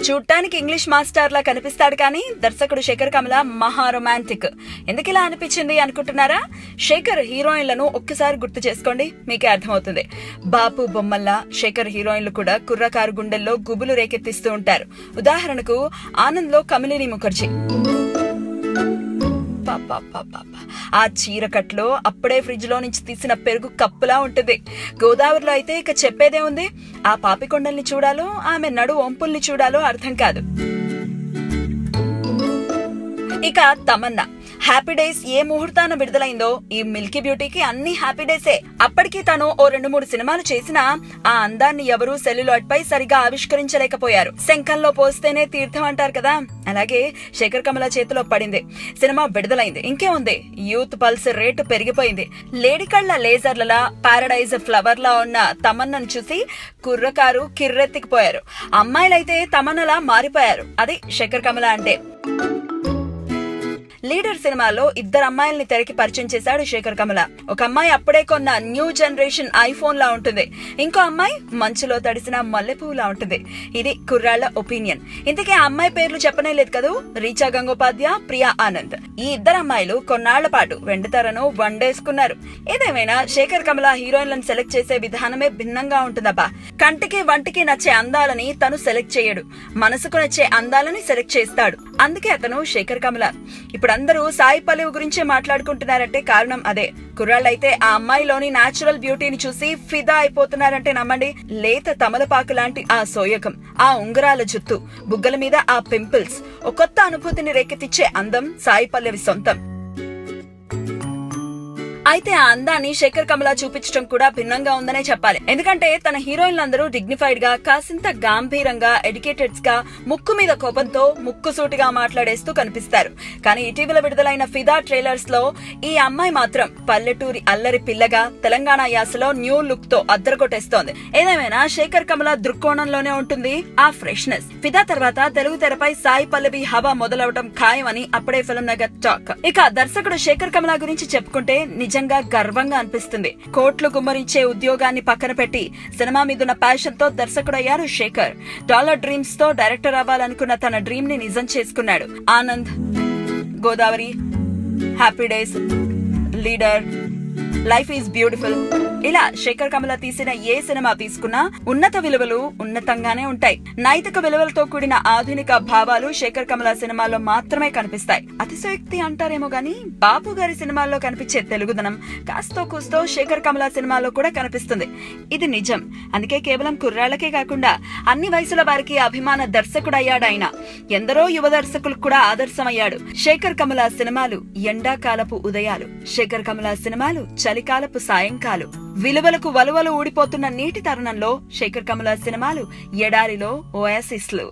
చూడటానికి English master లా కనిపిస్తాడు కానీ దర్శకుడు శేఖర్ కమల మహా రొమాంటిక్. ఎందుకు ఇలా అనిపించింది అనుకుంటున్నారా? శేఖర్ హీరోయిన్లను ఒక్కసారి గుర్తు చేసుకోండి, మీకే అర్థమవుతుంది. బాపు బొమ్మల్లా శేఖర్ హీరోయిన్లు కూడా కుర్రకారు గుండెల్లో గుబులు రేకెత్తిస్తూ ఉంటారు. ఉదాహరణకు ఆనంద్ లో కమలిని ముఖర్జీ. ఆ చీరకట్లో అప్పుడే ఫ్రిడ్జ్ లో నుంచి తీసిన పెరుగు కప్పులా ఉంటుంది. గోదావరిలో అయితే ఇక చెప్పేదే ఉంది. ఆ పాపికొండల్ని చూడాలో ఆమె నడు వంపుల్ని చూడాలో అర్థం కాదు. ఇక తమన్నా హ్యాపీ డేస్ ఏ ముహూర్తాన విడుదలైందో ఈ మిల్కీ బ్యూటీకి అన్ని హ్యాపీ డేసే. అప్పటికి తను ఓ 2-3 సినిమాలు చేసినా ఆ అందాన్ని ఎవరూ సెల్యులాయిడ్ పై సరిగా ఆవిష్కరించలేకపోయారు. శంఖంలో పోస్తేనే తీర్థం అంటారు కదా, అలాగే శేఖర్ కమల చేతిలో పడింది. సినిమా విడుదలైంది. ఇంకే ఉంది, యూత్ పల్స్ రేటు పెరిగిపోయింది. లేడీ కళ్ళ లేజర్లలా పారడైజ్ ఫ్లవర్ లా ఉన్న తమన్నను చూసి కుర్రకారు కిర్రెత్తికిపోయారు. అమ్మాయిలైతే తమన్నలా మారిపోయారు. అది శేఖర్ కమల అంటే. లీడర్ సినిమాలో 2 అమ్మాయిల్ని తెరకి పరిచయం చేశాడు శేఖర్ కమల. ఒక అమ్మాయి అప్పుడే కొన్న న్యూ జనరేషన్ ఐఫోన్ లా ఉంటుంది, ఇంకో అమ్మాయి మంచులో తడిసిన మల్లెపూలా ఉంటుంది. ఇది కుర్రాళ్ల ఒపీనియన్. ఇంతకీ ఆ అమ్మాయి పేర్లు చెప్పనే లేదు కదూ, రీచా గంగోపాధ్యాయ, ప్రియా ఆనంద్. ఈ 2 అమ్మాయిలు కొన్నాళ్ల పాటు వెండితెరను వండేసుకున్నారు. ఏదేమైనా శేఖర్ కమల హీరోయిన్లను సెలెక్ట్ చేసే విధానమే భిన్నంగా ఉంటుందబ్బా. కంటికి వంటికి నచ్చే అందాలని తను సెలెక్ట్ చేయడు, మనసుకు నచ్చే అందాలని సెలెక్ట్ చేస్తాడు. అందుకే అతను శేఖర్ కమల. ఇప్పుడు అందరూ సాయి పల్లవి గురించే మాట్లాడుకుంటున్నారంటే కారణం అదే. కుర్రాళ్ళైతే ఆ అమ్మాయిలోని నాచురల్ బ్యూటీని చూసి ఫిదా అయిపోతున్నారంటే నమ్మండి. లేత తమలపాకు లాంటి ఆ సోయకం, ఆ ఉంగరాల జుత్తు, బుగ్గల మీద ఆ పింపుల్స్, ఒక కొత్త అనుభూతిని రేకెత్తిచ్చే అందం సాయి పల్లవి సొంతం. అయితే ఆ అందాన్ని శేఖర్ కమల చూపించడం కూడా భిన్నంగా ఉందనే చెప్పాలి. ఎందుకంటే తన హీరోయిన్లందరూ డిగ్నిఫైడ్ గా, కాసింత గాంభీరంగా, ఎడ్యుకేటెడ్స్ గా, ముక్కు మీద కోపంతో ముక్కుసూటిగా మాట్లాడేస్తూ కనిపిస్తారు. కానీ ఇటీవల విడుదలైన ఫిదా ట్రైలర్స్ లో ఈ అమ్మాయి మాత్రం పల్లెటూరి అల్లరి పిల్లగా తెలంగాణ యాసలో న్యూ లుక్ తో అద్దరగొట్టేస్తోంది. ఏదేమైనా శేఖర్ కమల దృక్కోణంలోనే ఉంటుంది ఆ ఫ్రెష్నెస్. ఫిదా తర్వాత తెలుగు తెరపై సాయి పల్లవి హవా మొదలవటం ఖాయమని అప్పుడే ఫిల్మ్ నగర్ టాక్. ఇక దర్శకుడు శేఖర్ కమల గురించి చెప్పుకుంటే నిజంగా గర్వంగా అనిపిస్తుంది. కోట్లు గుమ్మరించే ఉద్యోగాన్ని పక్కన పెట్టి సినిమా మీదున్న ప్యాషన్ తో దర్శకుడయ్యారు శేఖర్. డాలర్ డ్రీమ్స్ తో డైరెక్టర్ అవ్వాలనుకున్న తన డ్రీమ్ ని నిజం చేసుకున్నాడు. Anand, Godavari, happy days, leader, life is beautiful, ఇలా శేఖర్ కమల తీసిన ఏ సినిమా తీసుకున్నా ఉన్నత విలువలు ఉన్నతంగానే ఉంటాయి. నైతిక విలువలతో కూడిన ఆధునిక భావాలు శేఖర్ కమల సినిమాల్లో మాత్రమే కనిపిస్తాయి. అతిశయోక్తి అంటారేమో గానీ బాపు గారి సినిమాల్లో కనిపించే తెలుగుదనం కాస్తో కూస్తో శేఖర్ కమల సినిమాల్లో కూడా కనిపిస్తుంది. ఇది నిజం. అందుకే కేవలం కుర్రాళ్లకే కాకుండా అన్ని వయసుల వారికి అభిమాన దర్శకుడయ్యాడాయన. ఎందరో యువ దర్శకులకు కూడా ఆదర్శమయ్యాడు. శేఖర్ కమల సినిమాలు ఎండాకాలపు ఉదయాలు, శేఖర్ కమల సినిమాలు చలికాలపు సాయంకాలు. విలువలకు వలువలు ఊడిపోతున్న నీటి తరుణంలో శేఖర్ కమల సినిమాలు ఎడారిలో ఓయాసిస్లు.